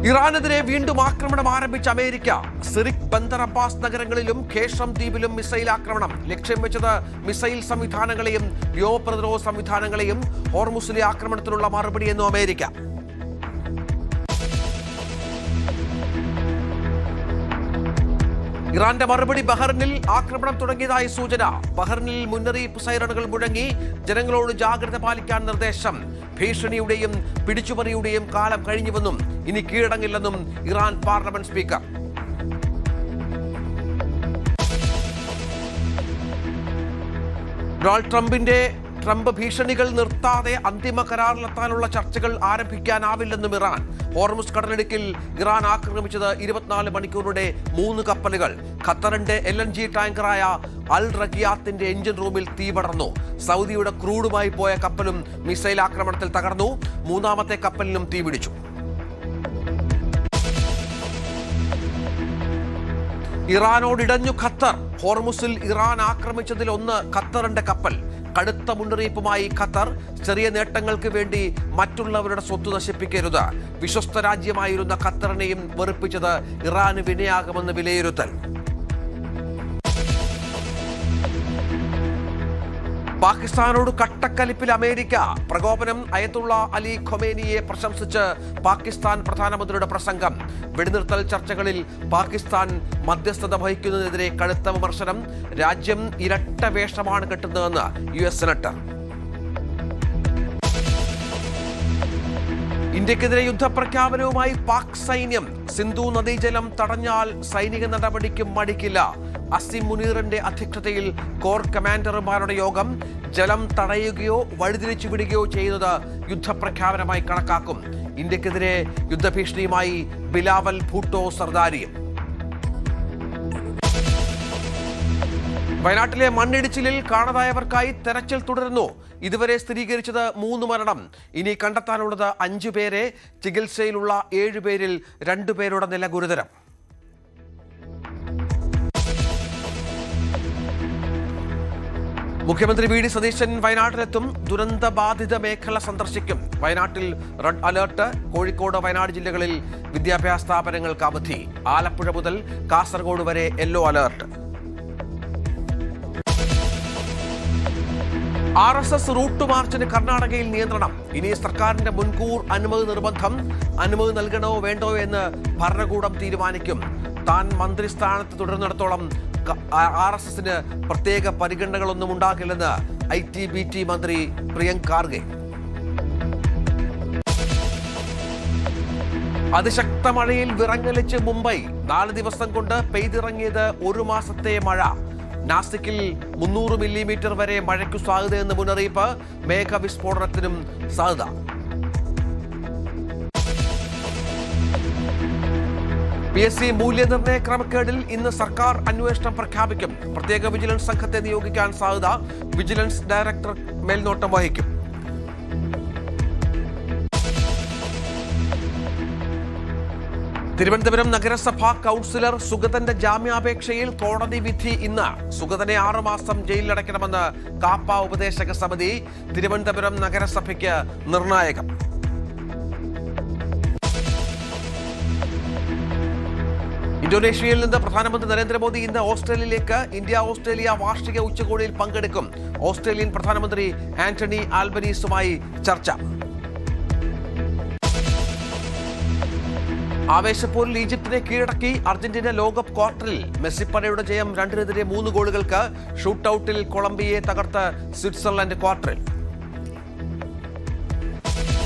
ഇറാനെതിരെ വീണ്ടും ആക്രമണം ആരംഭിച്ച അമേരിക്ക. സിറിക്, ബന്ദർ അബ്ബാസ് നഗരങ്ങളിലും ഖേഷം ദ്വീപിലും മിസൈൽ ആക്രമണം. ലക്ഷ്യം വെച്ചത് മിസൈൽ സംവിധാനങ്ങളെയും വ്യോമപ്രതിരോധ സംവിധാനങ്ങളെയും. ഹോർമുസിലെ ആക്രമണത്തിനുള്ള മറുപടിയെന്നും അമേരിക്ക. ഇറാന്റെ മറുപടി ബഹ്റിനിൽ ആക്രമണം തുടങ്ങിയതായി സൂചന. ബഹ്റിനിൽ മുന്നറിയിപ്പ് സൈറണുകൾ മുഴങ്ങി. ജനങ്ങളോട് ജാഗ്രത പാലിക്കാൻ നിർദ്ദേശം. ഭീഷണിയുടെയും പിടിച്ചുപറിയുടെയും കാലം കഴിഞ്ഞുവെന്നും ഇനി കീഴടങ്ങില്ലെന്നും Iran parliament speaker. Donald Trump ഭീഷണികൾ നിർത്താതെ അന്തിമ കരാറിലെത്താനുള്ള ചർച്ചകൾ ആരംഭിക്കാനാവില്ലെന്നും ഇറാൻ. ഹോർമുസ് കടലിടുക്കിൽ ഇറാൻ ആക്രമിച്ചത് 24 മണിക്കൂറിനിടെ 3 കപ്പലുകൾ. ഖത്തറിന്റെ LNG ടാങ്കറായ അൽ റഖിയാത്തിന്റെ എഞ്ചിൻ റൂമിൽ തീ പടർന്നു. സൗദിയുടെ ക്രൂഡുമായി പോയ കപ്പലും മിസൈൽ ആക്രമണത്തിൽ തകർന്നു. 3ാമത്തെ കപ്പലിനും തീപിടിച്ചു. ഇറാനോടിടഞ്ഞു ഖത്തർ. ഹോർമുസിൽ ഇറാൻ ആക്രമിച്ചതിൽ ഒന്ന് ഖത്തറിന്റെ കപ്പൽ. കടുത്ത മുന്നറിയിപ്പുമായി ഖത്തർ. ചെറിയ നേട്ടങ്ങൾക്ക് വേണ്ടി മറ്റുള്ളവരുടെ സ്വത്ത് നശിപ്പിക്കരുത്. വിശ്വസ്ത രാജ്യമായിരുന്ന ഖത്തറിനെയും വെറുപ്പിച്ചത് ഇറാന് വിനയാകുമെന്ന് വിലയിരുത്തൽ. പാകിസ്ഥാനോട് കട്ടക്കലിപ്പിൽ അമേരിക്ക. പ്രകോപനം. അയത്തുള്ള അലി ഖൊമേനിയെ പ്രശംസിച്ച് പാകിസ്ഥാൻ പ്രധാനമന്ത്രിയുടെ പ്രസംഗം. വെടിനിർത്തൽ ചർച്ചകളിൽ പാകിസ്ഥാൻ മധ്യസ്ഥത വഹിക്കുന്നതിനെതിരെ കടുത്ത വിമർശനം. രാജ്യം ഇരട്ട വേഷമാണ് കെട്ടുന്നതെന്ന് US സെനറ്റർ. ഇന്ത്യക്കെതിരെ യുദ്ധപ്രഖ്യാപനവുമായി പാക് സൈന്യം. സിന്ധു നദീജലം തടഞ്ഞാൽ സൈനിക നടപടിക്ക് മടിക്കില്ല. അസിം മുനീറിന്റെ അധ്യക്ഷതയിൽ കോർ കമാൻഡർമാരുടെ യോഗം. ജലം തടയുകയോ വഴിതിരിച്ചു വിടുകയോ ചെയ്യുന്നത് യുദ്ധപ്രഖ്യാപനമായി കണക്കാക്കും. ഇന്ത്യക്കെതിരെ യുദ്ധഭീഷണിയുമായി ബിലാവൽ ഭൂട്ടോ സർദാരിയും. വയനാട്ടിലെ മണ്ണിടിച്ചിലിൽ കാണാതായവർക്കായി തെരച്ചിൽ തുടരുന്നു. ഇതുവരെ സ്ഥിരീകരിച്ചത് 3 മരണം. ഇനി കണ്ടെത്താനുള്ളത് 5 പേരെ. ചികിത്സയിലുള്ള 7 പേരിൽ 2 പേരുടെ നില ഗുരുതരം. മുഖ്യമന്ത്രി VD സതീശൻ വയനാട്ടിലെത്തും. ദുരന്ത ബാധിത മേഖല സന്ദർശിക്കും. വയനാട്ടിൽ റെഡ് അലേർട്ട്. കോഴിക്കോട്, വയനാട് ജില്ലകളിൽ വിദ്യാഭ്യാസ സ്ഥാപനങ്ങൾക്ക് അവധി. ആലപ്പുഴ മുതൽ കാസർഗോഡ് വരെ യെല്ലോ അലേർട്ട്. RSS റൂട്ട് മാർച്ചിന് കർണാടകയിൽ നിയന്ത്രണം. ഇനി സർക്കാരിന്റെ മുൻകൂർ അനുമതി നിർബന്ധം. അനുമതി നൽകണോ വേണ്ടോ എന്ന് ഭരണകൂടം തീരുമാനിക്കും. താൻ മന്ത്രിസ്ഥാനത്ത് തുടരുന്നിടത്തോളം RSSന് പ്രത്യേക പരിഗണനകളൊന്നും ഉണ്ടാകില്ലെന്ന് IT-BT മന്ത്രി പ്രിയങ്ക് ഖാർഗെ. അതിശക്ത മഴയിൽ വിറങ്ങലിച്ച് മുംബൈ. 4 ദിവസം കൊണ്ട് പെയ്തിറങ്ങിയത് 1 മാസത്തെ മഴ. നാസിക്കിൽ 300 മില്ലിമീറ്റർ വരെ മഴയ്ക്കു സാധ്യതയെന്ന് മുന്നറിയിപ്പ്. മേഘവിസ്ഫോടനത്തിനും സാധ്യത. PSC മൂല്യനിർണ്ണയ ക്രമക്കേടിൽ ഇന്ന് സർക്കാർ അന്വേഷണം പ്രഖ്യാപിക്കും. പ്രത്യേക വിജിലൻസ് സംഘത്തെ നിയോഗിക്കാൻ സാധ്യത. വിജിലൻസ് ഡയറക്ടർ മേൽനോട്ടം വഹിക്കും. തിരുവനന്തപുരം നഗരസഭാ കൗൺസിലർ സുഗതന്റെ ജാമ്യാപേക്ഷയിൽ കോടതി വിധി ഇന്ന്. സുഗതനെ 6 മാസം ജയിലിലടയ്ക്കണമെന്ന് കാപ്പ ഉപദേശക സമിതി. തിരുവനന്തപുരം നഗരസഭയ്ക്ക് നിർണായകം. ഇന്തോനേഷ്യയിൽ നിന്ന് പ്രധാനമന്ത്രി നരേന്ദ്രമോദി ഇന്ന് ഓസ്ട്രേലിയയിലേക്ക്. ഇന്ത്യ-ഓസ്ട്രേലിയ വാർഷിക ഉച്ചകോടിയിൽ പങ്കെടുക്കും. ഓസ്ട്രേലിയൻ പ്രധാനമന്ത്രി ആന്റണി ആൽബനീസുമായി ചർച്ച. ആവേശപ്പോരിൽ ഈജിപ്തിനെ കീഴടക്കി അർജന്റീന ലോകകപ്പ് ക്വാർട്ടറിൽ. മെസ്സിപ്പടയുടെ ജയം 2-3 ഗോളുകൾക്ക്. ഷൂട്ടൌട്ടിൽ കൊളംബിയയെ തകർത്ത് സ്വിറ്റ്സർലൻഡ് ക്വാർട്ടറിൽ.